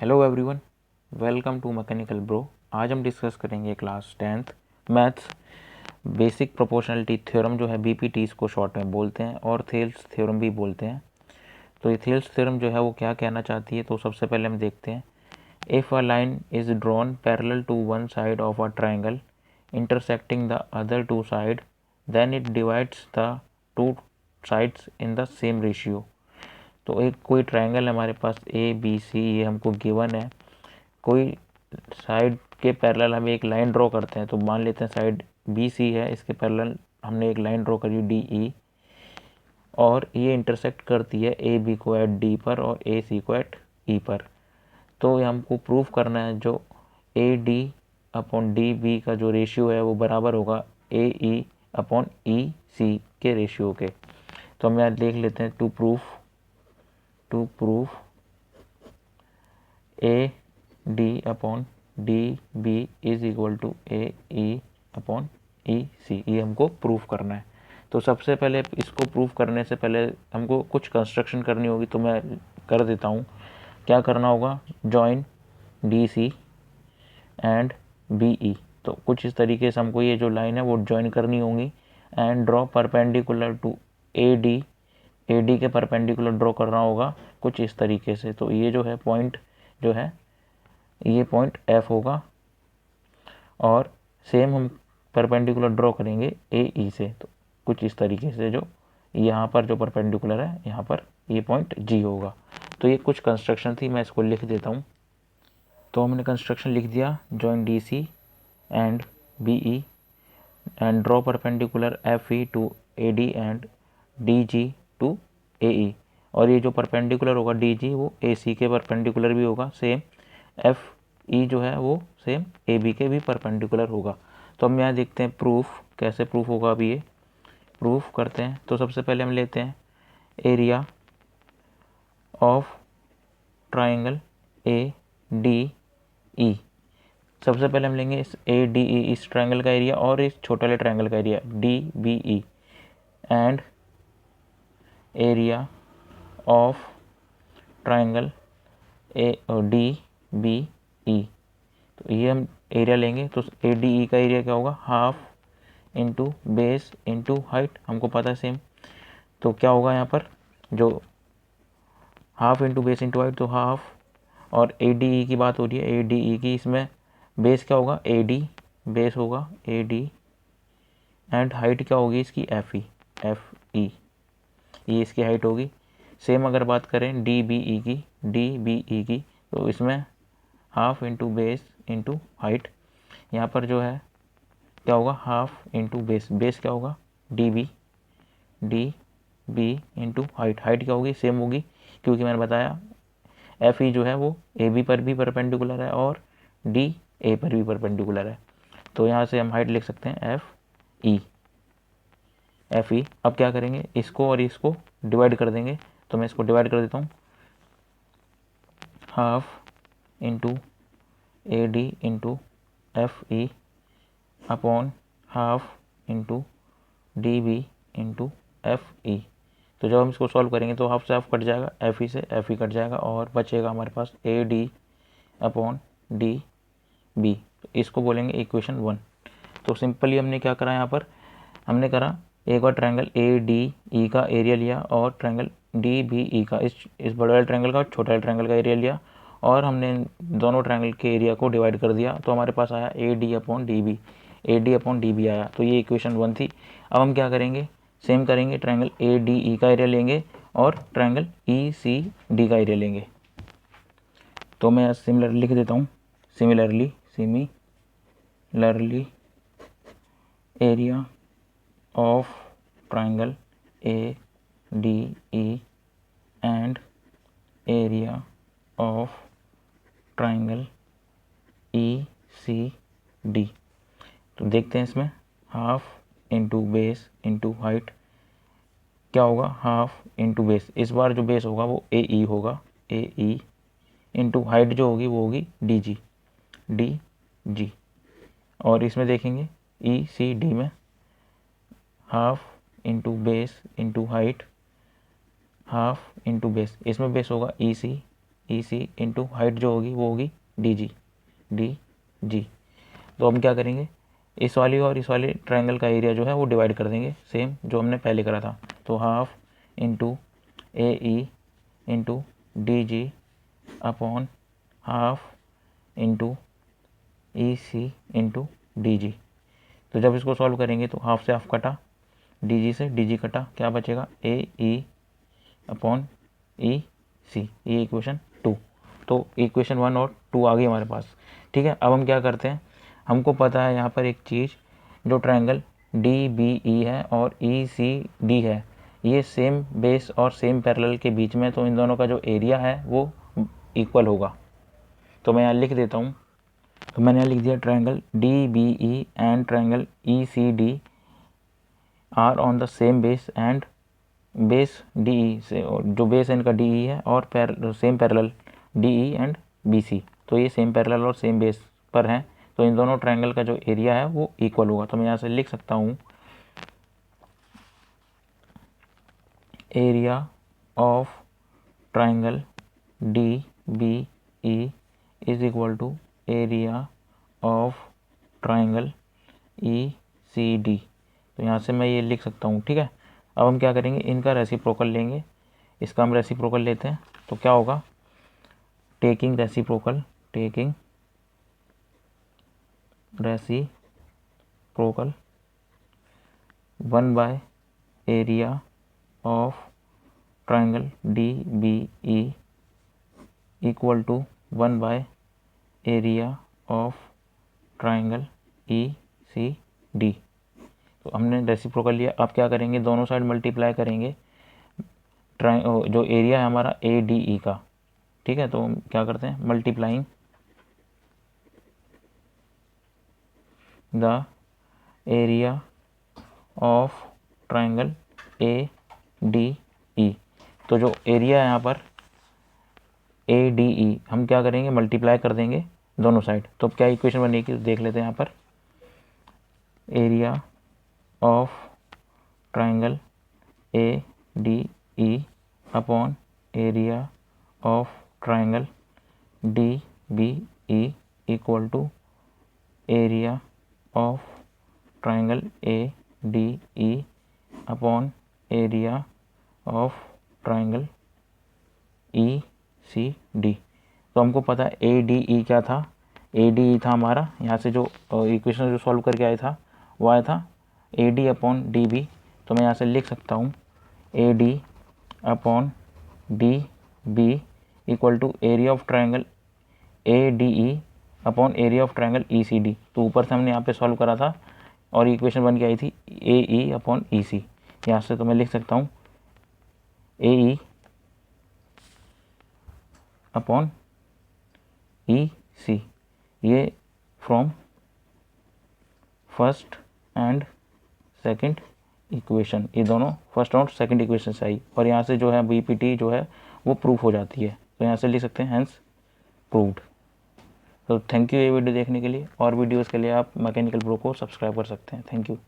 Hello everyone, welcome to mechanical bro. आज हम discuss करेंगे class 10th maths basic proportionality theorem जो है बीपीटी इसको शॉर्ट में बोलते हैं और थेल्स थ्योरम भी बोलते हैं। तो ये थेल्स थ्योरम जो है वो क्या कहना चाहती है, तो सबसे पहले हम देखते हैं। If a line is drawn parallel to one side of a triangle intersecting the other two side then it divides the two sides in the same ratio. तो एक कोई ट्रायंगल है हमारे पास ए बी सी, ये हमको given है। कोई साइड के पैरेलल हम एक लाइन ड्रॉ करते हैं, तो मान लेते हैं साइड बी सी है, इसके पैरेलल हमने एक लाइन ड्रॉ करी डी ई, और ये इंटरसेक्ट करती है ए बी को एट डी पर और ए सी को एट ई पर। तो ये हमको प्रूफ करना है जो A D upon D B का जो रेशियो है वो बराबर होगा ए ई अपॉन ई सी के रेशियो के। तो हम यहाँ देख लेते हैं to proof A D upon D B is equal to A E upon E C, ये हमको प्रूफ करना है। तो सबसे पहले इसको प्रूफ करने से पहले हमको कुछ कंस्ट्रक्शन करनी होगी, तो मैं कर देता हूँ। क्या करना होगा, join D C and B E. तो कुछ इस तरीके से हमको ये जो लाइन है वो ज्वाइन करनी होगी। And draw perpendicular to A D के परपेंडिकुलर ड्रॉ करना होगा कुछ इस तरीके से। तो ये जो है पॉइंट जो है ये पॉइंट एफ होगा, और सेम हम परपेंडिकुलर ड्रॉ करेंगे ए ई से। तो कुछ इस तरीके से जो यहाँ पर जो परपेंडिकुलर है यहाँ पर ये पॉइंट जी होगा। तो ये कुछ कंस्ट्रक्शन थी, मैं इसको लिख देता हूँ। तो हमने कंस्ट्रक्शन लिख दिया, join D C and B E and draw perpendicular F E to A D and D G to A E. और ये जो परपेंडिकुलर होगा डी जी वो ए सी के परपेंडिकुलर भी होगा सेम, एफ ई जो है वो सेम ए बी के भी परपेंडिकुलर होगा। तो हम यहाँ देखते हैं प्रूफ कैसे प्रूफ होगा। अभी ये प्रूफ करते हैं। तो सबसे पहले हम लेते हैं area of triangle A D ई। सबसे पहले हम लेंगे इस ए डी ई, इस ट्राइंगल का एरिया, और इस छोटे वाले ट्राइंगल का area D B E, and area of triangle A D B E. तो ये हम एरिया लेंगे। तो ए डी ई का एरिया क्या होगा, half into base into height, हमको पता है सेम। तो क्या होगा यहाँ पर, जो half into base into height, तो हाफ, और ए डी ई की बात हो रही है, ए डी ई की, इसमें बेस क्या होगा ए डी, बेस होगा ए डी, एंड हाइट क्या होगी इसकी एफ ई, ये इसकी हाइट होगी। सेम अगर बात करें डी बी ई की, तो इसमें half into base into height, यहाँ पर जो है क्या होगा हाफ इंटू बेस, बेस क्या होगा D B into height, height क्या होगी सेम होगी, क्योंकि मैंने बताया एफ ई जो है वो ए बी पर भी परपेंडिकुलर है और डी ए पर भी परपेंडिकुलर है। तो यहाँ से हम हाइट लिख सकते हैं एफ ई। अब क्या करेंगे, इसको और इसको डिवाइड कर देंगे। तो मैं इसको डिवाइड कर देता हूँ, half into A D into F E upon half into D B into F E. तो जब हम इसको सॉल्व करेंगे तो हाफ से हाफ कट जाएगा, एफ ई से एफ ई कट जाएगा, और बचेगा हमारे पास A D upon D B. तो इसको बोलेंगे इक्वेशन 1। तो सिंपली हमने क्या करा, यहाँ पर हमने करा एक बार ट्रायंगल ए डी ई का एरिया लिया और ट्रायंगल डी बी ई का, इस बड़े वाले ट्रायंगल का और छोटे वाले ट्रायंगल का एरिया लिया, और हमने दोनों ट्रायंगल के एरिया को डिवाइड कर दिया। तो हमारे पास आया A D upon D B आया। तो ये इक्वेशन 1 थी। अब हम क्या करेंगे, सेम करेंगे, ट्रायंगल ए डी ई का एरिया लेंगे और ट्रायंगल ई सी डी का एरिया लेंगे। तो मैं सिमिलरली लिख देता हूँ, similarly area of triangle A D E and area of triangle E C D. तो देखते हैं इसमें half into base into height क्या होगा, हाफ इंटू बेस, इस बार जो बेस होगा वो ए ई होगा, ए ई इंटू हाइट जो होगी वो होगी डी जी, और इसमें देखेंगे ई सी डी में half into base into height, half into base, इसमें बेस होगा ई सी ई सी इंटू हाइट जो होगी वो होगी डी जी। तो हम क्या करेंगे, इस वाली और इस वाली ट्रायंगल का एरिया जो है वो डिवाइड कर देंगे, सेम जो हमने पहले करा था। तो half into A E into D G upon half into E C into D G. तो जब इसको सॉल्व करेंगे तो हाफ से हाफ कटा, डी जी से डी जी कटा, क्या बचेगा ए ई अपॉन ई सी, ये इक्वेशन 2। तो इक्वेशन 1 और 2 आ गई हमारे पास। ठीक है, अब हम क्या करते हैं, हमको पता है यहाँ पर एक चीज़, जो ट्रायंगल डी बी ई है और ई सी डी है, ये सेम बेस और सेम पैरेलल के बीच में, तो इन दोनों का जो एरिया है वो इक्वल होगा। तो मैं यहाँ लिख देता हूँ, तो मैंने यहाँ लिख दिया triangle D B E and triangle E C D are on the same base and base D E से, जो बेस इनका डी ई है और same parallel D E and B C, तो ये सेम पैरेलल और सेम बेस पर हैं, तो इन दोनों ट्रायंगल का जो एरिया है वो इक्वल होगा। तो मैं यहाँ से लिख सकता हूँ area of triangle D B E is equal to area of triangle E C D. तो यहाँ से मैं ये लिख सकता हूँ। ठीक है, अब हम क्या करेंगे, इनका रेसिप्रोकल लेंगे, इसका हम रेसिप्रोकल लेते हैं, तो क्या होगा, taking reciprocal 1 by area of triangle D B E equal to 1 by area of triangle E C D. तो हमने रेसिप्रोकल लिया, अब क्या करेंगे, दोनों साइड मल्टीप्लाई करेंगे जो एरिया है हमारा ए डी ई का। ठीक है, तो हम क्या करते हैं, multiplying the area of triangle A D ई। तो जो एरिया है यहाँ पर ए डी ई, हम क्या करेंगे, मल्टीप्लाई कर देंगे दोनों साइड। तो अब क्या इक्वेशन बनेगी, देख लेते हैं यहाँ पर, area of triangle A D E upon area of triangle D B E equal to area of triangle A D E upon area of triangle E C D. तो हमको पता है ए डी ई क्या था, ए डी ई था हमारा, यहाँ से जो इक्वेशन जो सॉल्व करके आया था वो आया था A D upon D B. तो मैं यहाँ से लिख सकता हूँ A D upon D B equal to area of triangle A D E upon area of triangle E C D. तो ऊपर से हमने यहाँ पे सॉल्व करा था और इक्वेशन बन के आई थी ए ई अपॉन ई सी। यहाँ से तो मैं लिख सकता हूँ ए ई अपॉन ई सी, ये from first and second equation, ये दोनों फर्स्ट और सेकंड इक्वेशन से आई, और यहाँ से जो है बीपीटी जो है वो प्रूफ हो जाती है। तो यहाँ से लिख सकते हैं हेंस प्रूव्ड। तो थैंक यू ये वीडियो देखने के लिए, और वीडियोस के लिए आप मैकेनिकल ब्रो को सब्सक्राइब कर सकते हैं। Thank you.